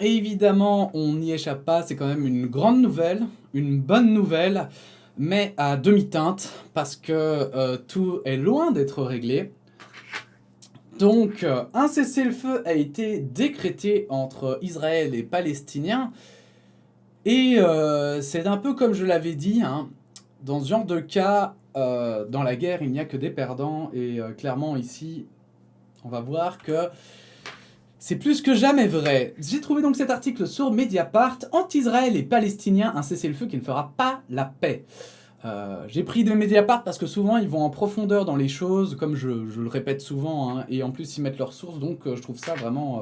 Et évidemment, on n'y échappe pas, c'est quand même une grande nouvelle, une bonne nouvelle, mais à demi-teinte, parce que tout est loin d'être réglé. Donc, un cessez-le-feu a été décrété entre Israël et Palestiniens, et c'est un peu comme je l'avais dit, hein, dans ce genre de cas, dans la guerre, il n'y a que des perdants, et clairement ici, on va voir que c'est plus que jamais vrai. J'ai trouvé donc cet article sur Mediapart, Anti-Israël et Palestiniens, un cessez-le-feu qui ne fera pas la paix. J'ai pris des Mediapart parce que souvent ils vont en profondeur dans les choses, comme je le répète souvent, hein, et en plus ils mettent leurs sources, donc je trouve ça vraiment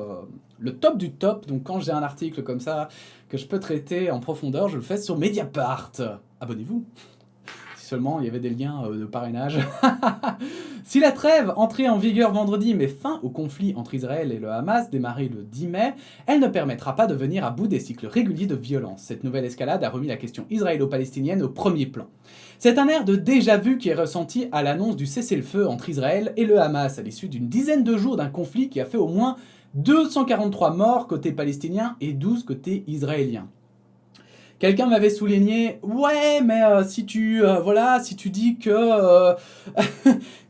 le top du top. Donc quand j'ai un article comme ça que je peux traiter en profondeur, je le fais sur Mediapart. Abonnez-vous. Si seulement il y avait des liens de parrainage. Si la trêve, entrée en vigueur vendredi, met fin au conflit entre Israël et le Hamas, démarré le 10 mai, elle ne permettra pas de venir à bout des cycles réguliers de violence. Cette nouvelle escalade a remis la question israélo-palestinienne au premier plan. C'est un air de déjà-vu qui est ressenti à l'annonce du cessez-le-feu entre Israël et le Hamas, à l'issue d'une dizaine de jours d'un conflit qui a fait au moins 243 morts côté palestinien et 12 côté israélien. Quelqu'un m'avait souligné, ouais, mais si tu dis que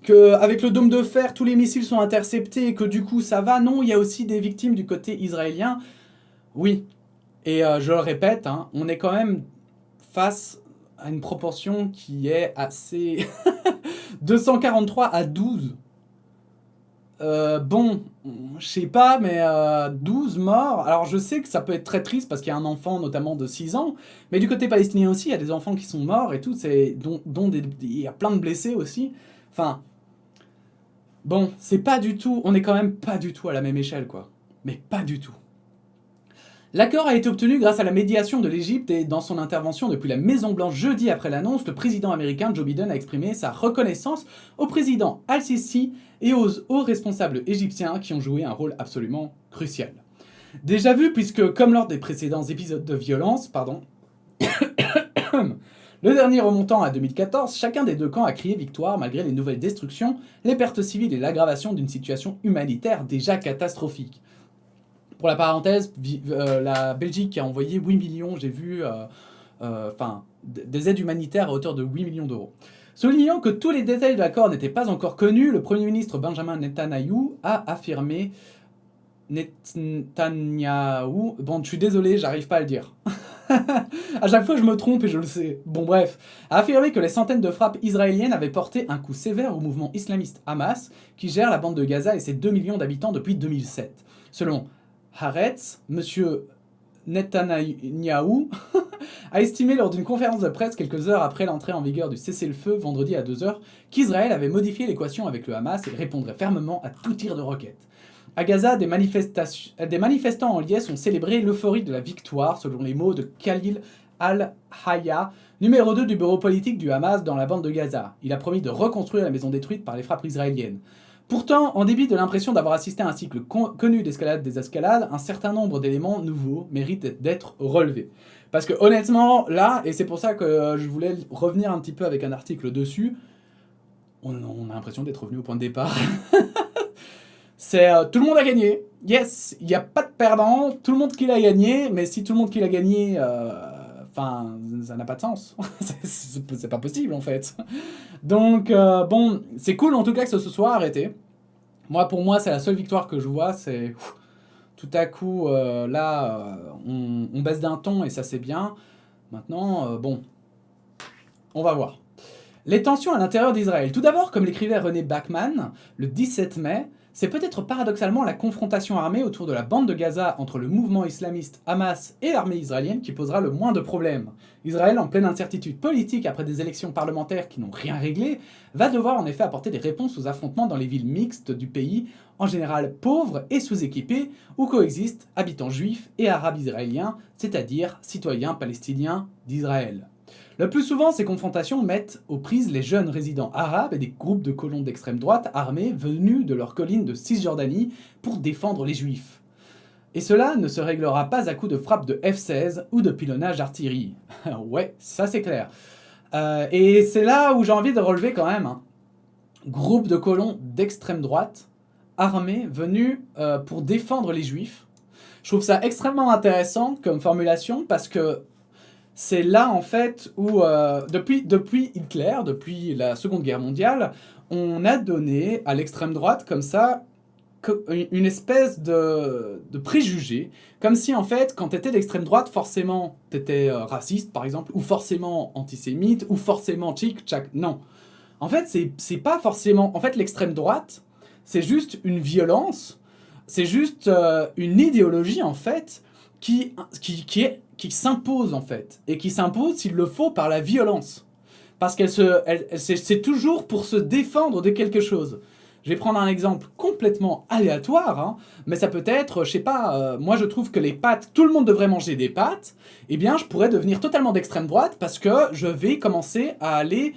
que avec le dôme de fer, tous les missiles sont interceptés et que du coup ça va, non, il y a aussi des victimes du côté israélien. Oui, et je le répète, hein, on est quand même face à une proportion qui est assez 243 à 12. Bon, je sais pas, mais 12 morts. Alors je sais que ça peut être très triste parce qu'il y a un enfant notamment de 6 ans, mais du côté palestinien aussi, il y a des enfants qui sont morts et tout, dont il y a plein de blessés aussi. Enfin, bon, c'est pas du tout, on est quand même pas du tout à la même échelle, quoi. Mais pas du tout. L'accord a été obtenu grâce à la médiation de l'Égypte et dans son intervention depuis la Maison-Blanche jeudi après l'annonce, le président américain Joe Biden a exprimé sa reconnaissance au président Al-Sisi et aux hauts responsables égyptiens qui ont joué un rôle absolument crucial. Déjà vu puisque, comme lors des précédents épisodes de violence, le dernier remontant à 2014, chacun des deux camps a crié victoire malgré les nouvelles destructions, les pertes civiles et l'aggravation d'une situation humanitaire déjà catastrophique. Pour la parenthèse, la Belgique a envoyé 8 millions, j'ai vu, des aides humanitaires à hauteur de 8 millions d'euros. Soulignant que tous les détails de l'accord n'étaient pas encore connus, le Premier ministre Benjamin Netanyahu a affirmé. Netanyahu. Bon, je suis désolé, j'arrive pas à le dire. À chaque fois, je me trompe et je le sais. Bon, bref. A affirmé que les centaines de frappes israéliennes avaient porté un coup sévère au mouvement islamiste Hamas, qui gère la bande de Gaza et ses 2 millions d'habitants depuis 2007. Selon Haaretz, monsieur Netanyahou a estimé lors d'une conférence de presse quelques heures après l'entrée en vigueur du cessez-le-feu vendredi à 2 heures qu'Israël avait modifié l'équation avec le Hamas et répondrait fermement à tout tir de roquette. À Gaza, des manifestants en liesse ont célébré l'euphorie de la victoire, selon les mots de Khalil al-Hayya, numéro 2 du bureau politique du Hamas dans la bande de Gaza. Il a promis de reconstruire la maison détruite par les frappes israéliennes. Pourtant, en dépit de l'impression d'avoir assisté à un cycle connu d'escalade des escalades, un certain nombre d'éléments nouveaux méritent d'être relevés. Parce que honnêtement, là, et c'est pour ça que je voulais revenir un petit peu avec un article dessus, on a l'impression d'être revenu au point de départ. C'est tout le monde a gagné. Yes, il n'y a pas de perdant. Tout le monde qui l'a gagné, mais si tout le monde qui l'a gagné, ça n'a pas de sens. C'est pas possible en fait. Donc bon, c'est cool en tout cas que ce soit arrêté. Moi, pour moi, c'est la seule victoire que je vois. C'est tout à coup on baisse d'un ton et ça c'est bien. Maintenant, bon, on va voir. Les tensions à l'intérieur d'Israël. Tout d'abord, comme l'écrivait René Bachmann le 17 mai, c'est peut-être paradoxalement la confrontation armée autour de la bande de Gaza entre le mouvement islamiste Hamas et l'armée israélienne qui posera le moins de problèmes. Israël, en pleine incertitude politique après des élections parlementaires qui n'ont rien réglé, va devoir en effet apporter des réponses aux affrontements dans les villes mixtes du pays, en général pauvres et sous-équipées, où coexistent habitants juifs et arabes israéliens, c'est-à-dire citoyens palestiniens d'Israël. Le plus souvent, ces confrontations mettent aux prises les jeunes résidents arabes et des groupes de colons d'extrême droite armés venus de leurs collines de Cisjordanie pour défendre les juifs. Et cela ne se réglera pas à coups de frappe de F-16 ou de pilonnage d'artillerie. Ouais, ça c'est clair. Et c'est là où j'ai envie de relever quand même un groupe de colons d'extrême droite armés venus pour défendre les juifs. Je trouve ça extrêmement intéressant comme formulation parce que c'est là en fait où, depuis Hitler, depuis la Seconde Guerre mondiale, on a donné à l'extrême droite comme ça une espèce de préjugé, comme si en fait quand t'étais d'extrême droite, forcément t'étais raciste par exemple, ou forcément antisémite, ou forcément tchic-tchac. Non. En fait, c'est pas forcément... En fait, l'extrême droite, c'est juste une violence, c'est juste une idéologie, en fait, qui s'impose, en fait. Et qui s'impose, s'il le faut, par la violence. Parce c'est toujours pour se défendre de quelque chose. Je vais prendre un exemple complètement aléatoire, hein, mais ça peut être, je sais pas, moi je trouve que les pâtes, tout le monde devrait manger des pâtes, eh bien je pourrais devenir totalement d'extrême droite parce que je vais commencer à aller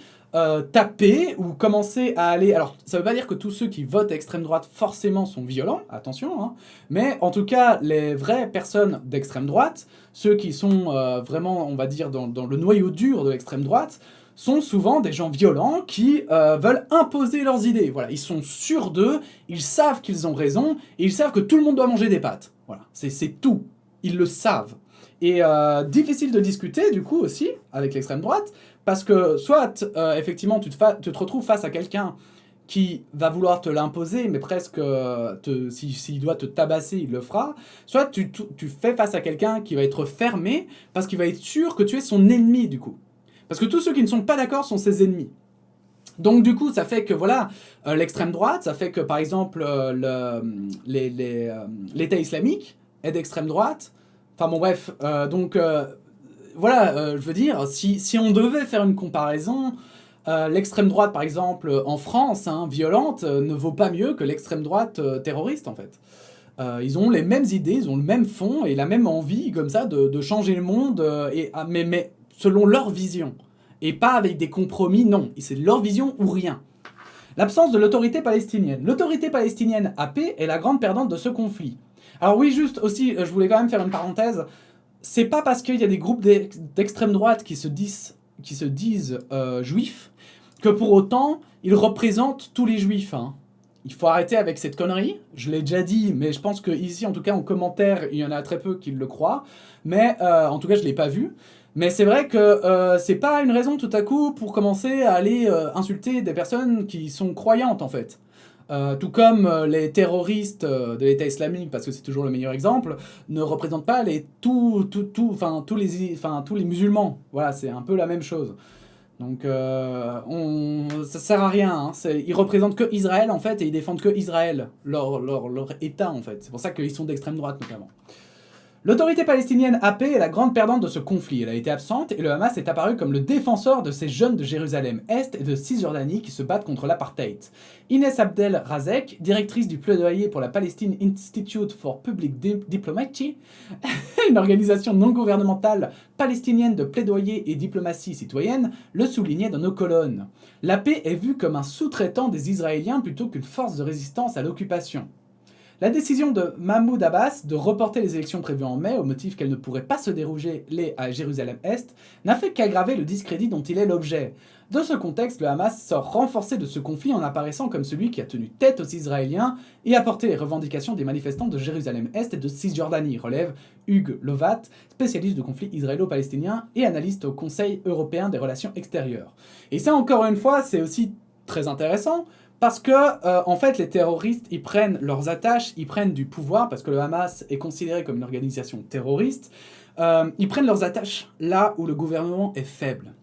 taper ou commencer à aller... Alors, ça veut pas dire que tous ceux qui votent extrême droite forcément sont violents, attention, hein, mais en tout cas, les vraies personnes d'extrême droite, ceux qui sont vraiment, on va dire, dans le noyau dur de l'extrême droite, sont souvent des gens violents qui veulent imposer leurs idées. Voilà, ils sont sûrs d'eux, ils savent qu'ils ont raison, et ils savent que tout le monde doit manger des pâtes. Voilà, c'est tout. Ils le savent. Et difficile de discuter, du coup, aussi, avec l'extrême droite, parce que soit, effectivement, tu te retrouves face à quelqu'un qui va vouloir te l'imposer, mais presque, s'il doit te tabasser, il le fera. Soit tu fais face à quelqu'un qui va être fermé, parce qu'il va être sûr que tu es son ennemi, du coup. Parce que tous ceux qui ne sont pas d'accord sont ses ennemis. Donc du coup, ça fait que voilà, l'extrême droite, ça fait que par exemple l'État islamique est d'extrême droite. Enfin bon bref, voilà, je veux dire, si on devait faire une comparaison, l'extrême droite par exemple en France, hein, violente, ne vaut pas mieux que l'extrême droite terroriste en fait. Ils ont les mêmes idées, ils ont le même fond et la même envie comme ça de changer le monde, mais selon leur vision. Et pas avec des compromis, non. C'est leur vision ou rien. L'absence de l'autorité palestinienne. L'autorité palestinienne AP est la grande perdante de ce conflit. Alors oui, juste aussi, je voulais quand même faire une parenthèse. C'est pas parce qu'il y a des groupes d'extrême droite qui se disent juifs que pour autant, ils représentent tous les juifs. Hein. Il faut arrêter avec cette connerie. Je l'ai déjà dit, mais je pense qu'ici, en tout cas en commentaire, il y en a très peu qui le croient. Mais en tout cas, je ne l'ai pas vu. Mais c'est vrai que c'est pas une raison tout à coup pour commencer à aller insulter des personnes qui sont croyantes en fait. Tout comme les terroristes de l'État islamique, parce que c'est toujours le meilleur exemple, ne représentent pas tous les musulmans. Voilà, c'est un peu la même chose. Donc ça sert à rien. Hein. Ils représentent que Israël en fait et ils défendent que Israël, leur État en fait. C'est pour ça qu'ils sont d'extrême droite notamment. L'autorité palestinienne AP est la grande perdante de ce conflit. Elle a été absente et le Hamas est apparu comme le défenseur de ces jeunes de Jérusalem-Est et de Cisjordanie qui se battent contre l'apartheid. Inès Abdel Razek, directrice du plaidoyer pour la Palestine Institute for Public Diplomacy, une organisation non gouvernementale palestinienne de plaidoyer et diplomatie citoyenne, le soulignait dans nos colonnes. L'AP est vue comme un sous-traitant des Israéliens plutôt qu'une force de résistance à l'occupation. La décision de Mahmoud Abbas de reporter les élections prévues en mai au motif qu'elles ne pourraient pas se dérouler à Jérusalem-Est n'a fait qu'aggraver le discrédit dont il est l'objet. Dans ce contexte, le Hamas sort renforcé de ce conflit en apparaissant comme celui qui a tenu tête aux Israéliens et a porté les revendications des manifestants de Jérusalem-Est et de Cisjordanie, relève Hugues Lovat, spécialiste de conflits israélo-palestiniens et analyste au Conseil européen des relations extérieures. Et ça, encore une fois, c'est aussi très intéressant, parce que, en fait, les terroristes, ils prennent leurs attaches, ils prennent du pouvoir, parce que le Hamas est considéré comme une organisation terroriste, ils prennent leurs attaches là où le gouvernement est faible.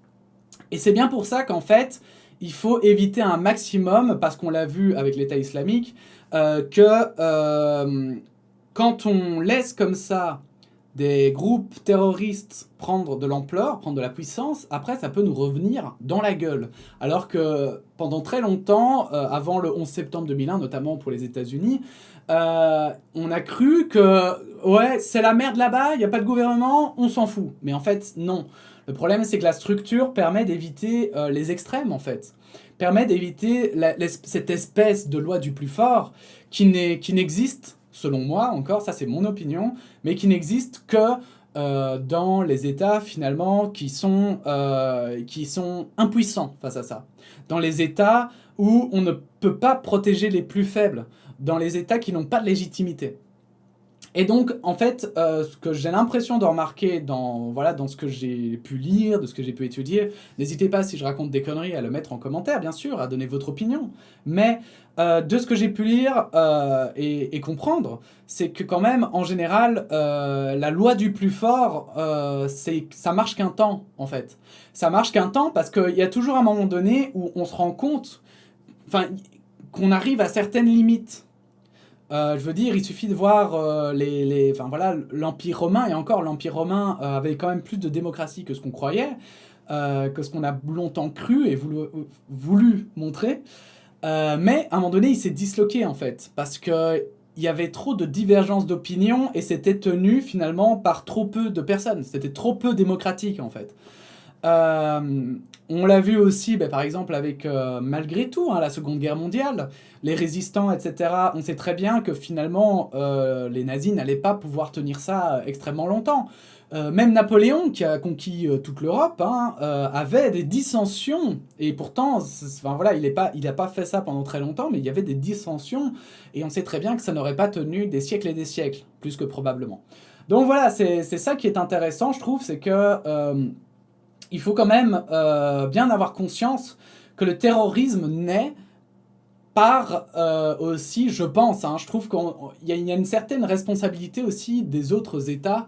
Et c'est bien pour ça qu'en fait, il faut éviter un maximum, parce qu'on l'a vu avec l'État islamique, quand on laisse comme ça des groupes terroristes prendre de l'ampleur, prendre de la puissance, après ça peut nous revenir dans la gueule. Alors que pendant très longtemps, avant le 11 septembre 2001, notamment pour les États-Unis, on a cru que ouais, c'est la merde là-bas, il n'y a pas de gouvernement, on s'en fout. Mais en fait, non. Le problème, c'est que la structure permet d'éviter les extrêmes, en fait. Permet d'éviter cette espèce de loi du plus fort qui n'existe, selon moi, encore, ça c'est mon opinion, mais qui n'existe que dans les États, finalement, qui sont impuissants face à ça. Dans les États où on ne peut pas protéger les plus faibles. Dans les États qui n'ont pas de légitimité. Et donc, en fait, ce que j'ai l'impression de remarquer dans ce que j'ai pu lire, de ce que j'ai pu étudier, n'hésitez pas, si je raconte des conneries, à le mettre en commentaire, bien sûr, à donner votre opinion. Mais de ce que j'ai pu lire et comprendre, c'est que quand même, en général, la loi du plus fort, ça marche qu'un temps, en fait. Ça marche qu'un temps parce qu'il y a toujours un moment donné où on se rend compte, enfin, qu'on arrive à certaines limites. Je veux dire, il suffit de voir enfin voilà, l'Empire romain, et encore, l'Empire romain avait quand même plus de démocratie que ce qu'on croyait, que ce qu'on a longtemps cru et voulu montrer. Mais à un moment donné, il s'est disloqué en fait, parce que il y avait trop de divergences d'opinion et c'était tenu finalement par trop peu de personnes. C'était trop peu démocratique en fait. Euh, on l'a vu aussi, par exemple, avec malgré tout, hein, la Seconde Guerre mondiale, les résistants, etc. On sait très bien que finalement, les nazis n'allaient pas pouvoir tenir ça extrêmement longtemps. Même Napoléon, qui a conquis toute l'Europe, hein, avait des dissensions. Et pourtant, enfin, voilà, il n'a pas fait ça pendant très longtemps, mais il y avait des dissensions. Et on sait très bien que ça n'aurait pas tenu des siècles et des siècles, plus que probablement. Donc voilà, c'est ça qui est intéressant, je trouve, c'est que il faut quand même bien avoir conscience que le terrorisme naît par aussi, je pense, hein, je trouve qu'il y a une certaine responsabilité aussi des autres États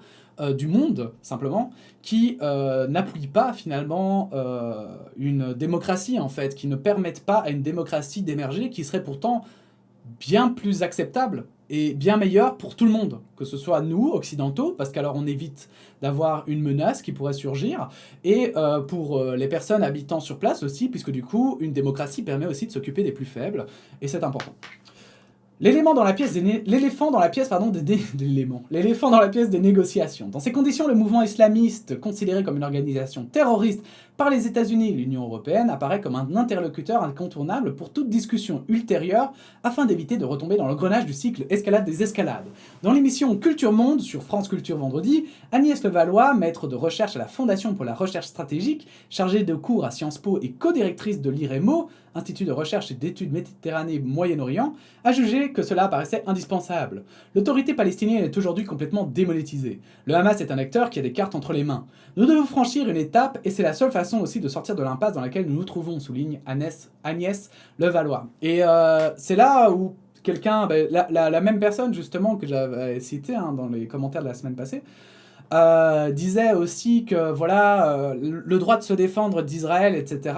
du monde, simplement, qui n'appuient pas finalement une démocratie, en fait, qui ne permettent pas à une démocratie d'émerger, qui serait pourtant bien plus acceptable et bien meilleur pour tout le monde, que ce soit nous, occidentaux, parce qu'alors on évite d'avoir une menace qui pourrait surgir, et pour les personnes habitant sur place aussi, puisque du coup, une démocratie permet aussi de s'occuper des plus faibles, et c'est important. L'éléphant dans la pièce des négociations. Dans ces conditions, le mouvement islamiste, considéré comme une organisation terroriste par les États-Unis et l'Union européenne, apparaît comme un interlocuteur incontournable pour toute discussion ultérieure afin d'éviter de retomber dans l'engrenage du cycle escalade des escalades. Dans l'émission Culture Monde sur France Culture vendredi, Agnès Levallois, maître de recherche à la Fondation pour la recherche stratégique, chargée de cours à Sciences Po et co-directrice de l'IREMO, Institut de recherche et d'études Méditerranée-Moyen-Orient, a jugé que cela paraissait indispensable. L'autorité palestinienne est aujourd'hui complètement démonétisée. Le Hamas est un acteur qui a des cartes entre les mains. Nous devons franchir une étape et c'est la seule façon aussi de sortir de l'impasse dans laquelle nous nous trouvons, souligne Agnès Levallois. Et c'est là où quelqu'un, la même personne justement que j'avais cité hein, dans les commentaires de la semaine passée, disait aussi que voilà, le droit de se défendre d'Israël, etc.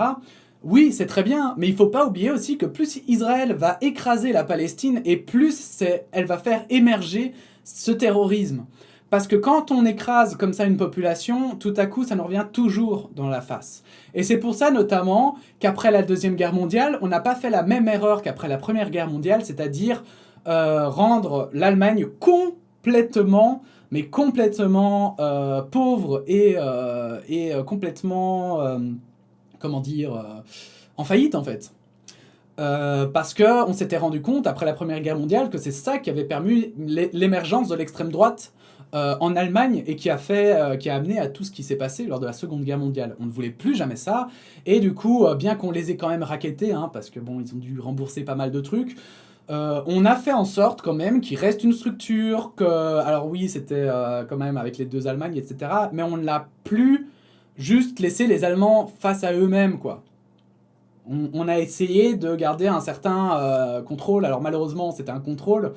Oui, c'est très bien, mais il ne faut pas oublier aussi que plus Israël va écraser la Palestine et plus elle va faire émerger ce terrorisme. Parce que quand on écrase comme ça une population, tout à coup, ça nous revient toujours dans la face. Et c'est pour ça notamment qu'après la Deuxième Guerre mondiale, on n'a pas fait la même erreur qu'après la Première Guerre mondiale, c'est-à-dire rendre l'Allemagne complètement pauvre et complètement... comment dire, en faillite en fait. Parce qu'on s'était rendu compte après la Première Guerre mondiale que c'est ça qui avait permis l'émergence de l'extrême droite en Allemagne et qui a amené à tout ce qui s'est passé lors de la Seconde Guerre mondiale. On ne voulait plus jamais ça et du coup, bien qu'on les ait quand même rackettés, hein, parce que bon, ils ont dû rembourser pas mal de trucs. On a fait en sorte quand même qu'il reste une structure, alors oui, c'était quand même avec les deux Allemagnes, etc. Mais on ne l'a plus juste laisser les Allemands face à eux-mêmes, quoi. On a essayé de garder un certain contrôle. Alors malheureusement, c'était un contrôle,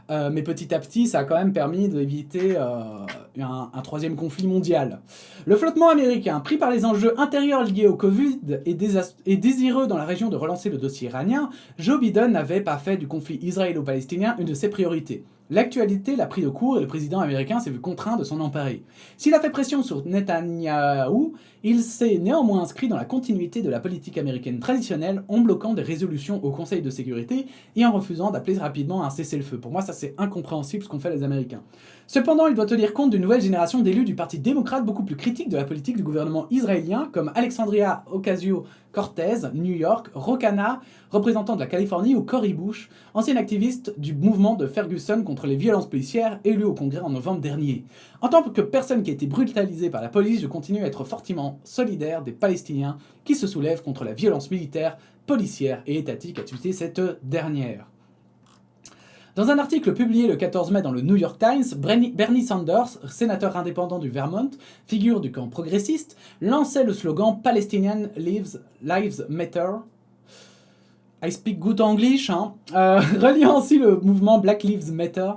mais petit à petit, ça a quand même permis d'éviter un troisième conflit mondial. Le flottement américain, pris par les enjeux intérieurs liés au Covid et désireux dans la région de relancer le dossier iranien, Joe Biden n'avait pas fait du conflit israélo-palestinien une de ses priorités. L'actualité l'a pris de court et le président américain s'est vu contraint de s'en emparer. S'il a fait pression sur Netanyahou, il s'est néanmoins inscrit dans la continuité de la politique américaine traditionnelle en bloquant des résolutions au Conseil de sécurité et en refusant d'appeler rapidement à un cessez-le-feu. Pour moi, ça c'est incompréhensible ce qu'ont fait les Américains. Cependant, il doit tenir compte d'une nouvelle génération d'élus du Parti démocrate beaucoup plus critiques de la politique du gouvernement israélien, comme Alexandria Ocasio-Cortez, New York, Ro Khanna, représentant de la Californie, ou Cori Bush, ancien activiste du mouvement de Ferguson contre les violences policières, élu au Congrès en novembre dernier. En tant que personne qui a été brutalisée par la police, je continue à être fortement solidaire des Palestiniens qui se soulèvent contre la violence militaire, policière et étatique, a tweeté cette dernière. Dans un article publié le 14 mai dans le New York Times, Bernie Sanders, sénateur indépendant du Vermont, figure du camp progressiste, lançait le slogan Palestinian Lives Matter. I speak good English, reliant ainsi le mouvement Black Lives Matter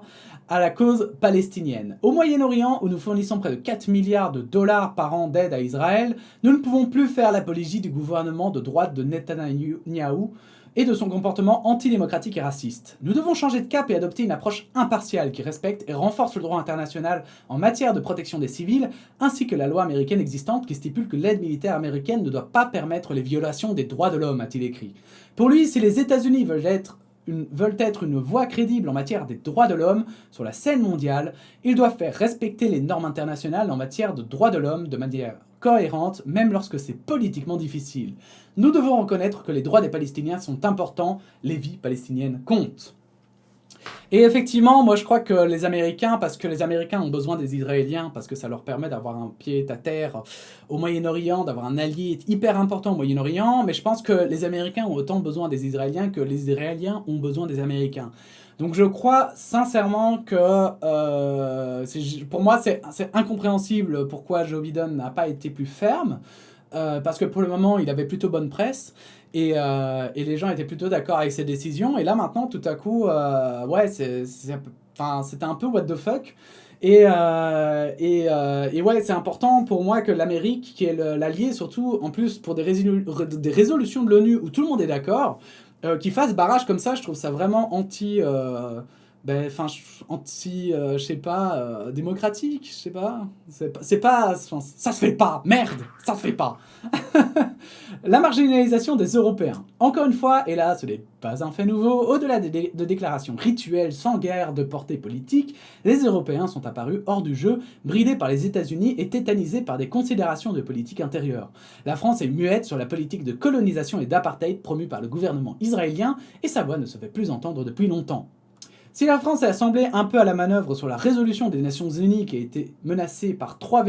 à la cause palestinienne. Au Moyen-Orient, où nous fournissons près de 4 milliards de dollars par an d'aide à Israël, nous ne pouvons plus faire l'apologie du gouvernement de droite de Netanyahou et de son comportement antidémocratique et raciste. Nous devons changer de cap et adopter une approche impartiale qui respecte et renforce le droit international en matière de protection des civils, ainsi que la loi américaine existante qui stipule que l'aide militaire américaine ne doit pas permettre les violations des droits de l'homme, a-t-il écrit. Pour lui, si les États-Unis veulent être une voix crédible en matière des droits de l'homme sur la scène mondiale, ils doivent faire respecter les normes internationales en matière de droits de l'homme de manière cohérente, même lorsque c'est politiquement difficile. Nous devons reconnaître que les droits des Palestiniens sont importants, les vies palestiniennes comptent. Et effectivement, moi je crois que les Américains, parce que les Américains ont besoin des Israéliens, parce que ça leur permet d'avoir un pied à terre au Moyen-Orient, d'avoir un allié hyper important au Moyen-Orient, mais je pense que les Américains ont autant besoin des Israéliens que les Israéliens ont besoin des Américains. Donc je crois sincèrement que pour moi c'est incompréhensible pourquoi Joe Biden n'a pas été plus ferme, parce que pour le moment il avait plutôt bonne presse, et les gens étaient plutôt d'accord avec ses décisions, et là maintenant tout à coup, ouais, c'était un peu what the fuck. Et ouais, c'est important pour moi que l'Amérique, qui est l'allié surtout, en plus pour des résolutions de l'ONU où tout le monde est d'accord, qui fasse barrage comme ça, je trouve ça vraiment je sais pas, démocratique, je sais pas. Ça se fait pas, merde, ça se fait pas. La marginalisation des Européens. Encore une fois, et là ce n'est pas un fait nouveau, au-delà de déclarations rituelles sans guère de portée politique, les Européens sont apparus hors du jeu, bridés par les États-Unis et tétanisés par des considérations de politique intérieure. La France est muette sur la politique de colonisation et d'apartheid promue par le gouvernement israélien, et sa voix ne se fait plus entendre depuis longtemps. Si la France est assemblée un peu à la manœuvre sur la résolution des Nations Unies qui a été menacée par trois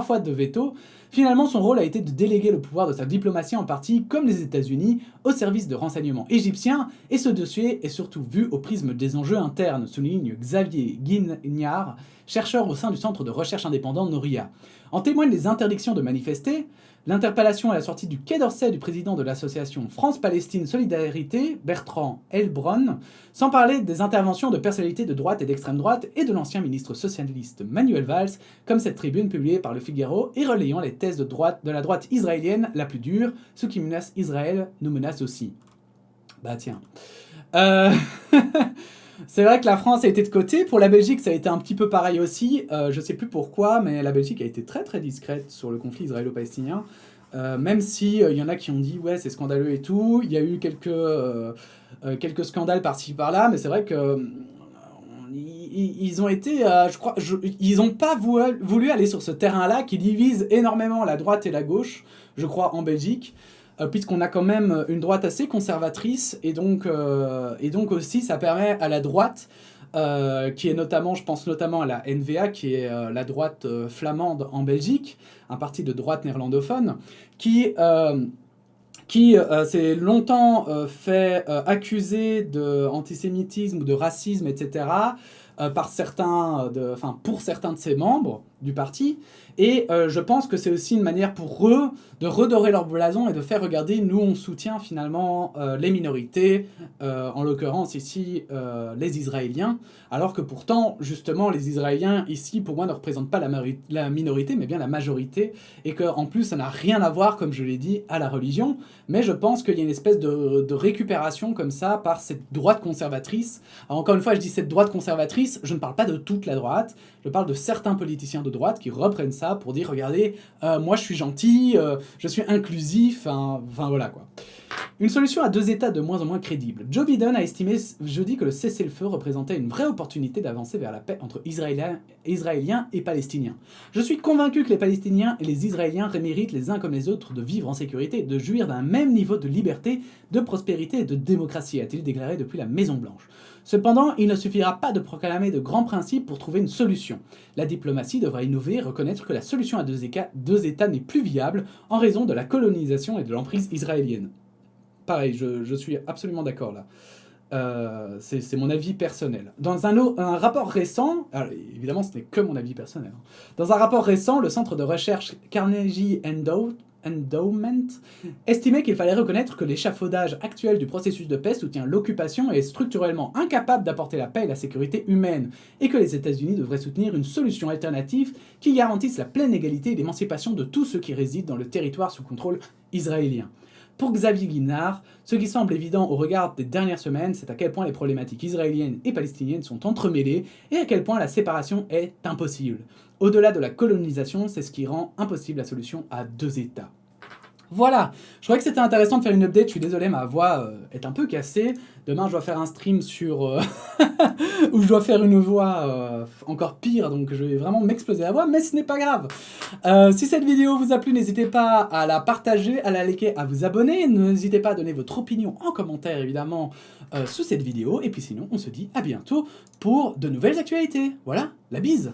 fois de veto, finalement son rôle a été de déléguer le pouvoir de sa diplomatie en partie, comme les États-Unis, au service de renseignement égyptien, et ce dossier est surtout vu au prisme des enjeux internes, souligne Xavier Guignard, chercheur au sein du centre de recherche indépendant Noria. En témoignent les interdictions de manifester, l'interpellation à la sortie du Quai d'Orsay du président de l'association France-Palestine Solidarité, Bertrand Heilbronn, sans parler des interventions de personnalités de droite et d'extrême droite et de l'ancien ministre socialiste Manuel Valls, comme cette tribune publiée par Le Figaro et relayant les thèses de la droite israélienne la plus dure, ce qui menace Israël nous menace aussi. Bah tiens. C'est vrai que la France a été de côté. Pour la Belgique, ça a été un petit peu pareil aussi. Je sais plus pourquoi, mais la Belgique a été très très discrète sur le conflit israélo-palestinien. Même si y en a qui ont dit ouais c'est scandaleux et tout. Il y a eu quelques scandales par-ci par-là, mais c'est vrai que ils ont été, ils n'ont pas voulu aller sur ce terrain-là qui divise énormément la droite et la gauche, je crois, en Belgique. Puisqu'on a quand même une droite assez conservatrice, et donc aussi ça permet à la droite, qui est notamment, je pense notamment à la NVA, qui est la droite flamande en Belgique, un parti de droite néerlandophone, qui s'est longtemps fait accuser d'antisémitisme ou de racisme, etc., pour certains de ses membres du parti. Et je pense que c'est aussi une manière pour eux de redorer leur blason et de faire regarder, nous on soutient finalement les minorités, en l'occurrence ici les Israéliens, alors que pourtant justement les Israéliens ici pour moi ne représentent pas la minorité mais bien la majorité, et qu'en plus ça n'a rien à voir, comme je l'ai dit, à la religion, mais je pense qu'il y a une espèce de récupération comme ça par cette droite conservatrice. Alors, encore une fois je dis cette droite conservatrice, je ne parle pas de toute la droite, je parle de certains politiciens de droite qui reprennent ça pour dire regardez, moi je suis gentil, je suis inclusif, enfin voilà quoi. Une solution à deux États de moins en moins crédible. Joe Biden a estimé jeudi que le cessez-le-feu représentait une vraie opportunité d'avancer vers la paix entre Israéliens et Palestiniens. Je suis convaincu que les Palestiniens et les Israéliens méritent les uns comme les autres de vivre en sécurité et de jouir d'un même niveau de liberté, de prospérité et de démocratie, a-t-il déclaré depuis la Maison-Blanche. Cependant, il ne suffira pas de proclamer de grands principes pour trouver une solution. La diplomatie devra innover et reconnaître que la solution à deux États n'est plus viable en raison de la colonisation et de l'emprise israélienne. Pareil, je suis absolument d'accord là. C'est mon avis personnel. Dans un rapport récent, alors évidemment ce n'est que mon avis personnel, hein. Dans un rapport récent, le centre de recherche Carnegie Endowment estimait qu'il fallait reconnaître que l'échafaudage actuel du processus de paix soutient l'occupation et est structurellement incapable d'apporter la paix et la sécurité humaine, et que les États-Unis devraient soutenir une solution alternative qui garantisse la pleine égalité et l'émancipation de tous ceux qui résident dans le territoire sous contrôle israélien. Pour Xavier Guinard, ce qui semble évident au regard des dernières semaines, c'est à quel point les problématiques israéliennes et palestiniennes sont entremêlées et à quel point la séparation est impossible. Au-delà de la colonisation, c'est ce qui rend impossible la solution à 2 États. Voilà, je trouvais que c'était intéressant de faire une update, je suis désolé, ma voix est un peu cassée. Demain, je dois faire un stream sur... où je dois faire une voix encore pire, donc je vais vraiment m'exploser la voix, mais ce n'est pas grave. Si cette vidéo vous a plu, n'hésitez pas à la partager, à la liker, à vous abonner. N'hésitez pas à donner votre opinion en commentaire, évidemment, sous cette vidéo. Et puis sinon, on se dit à bientôt pour de nouvelles actualités. Voilà, la bise!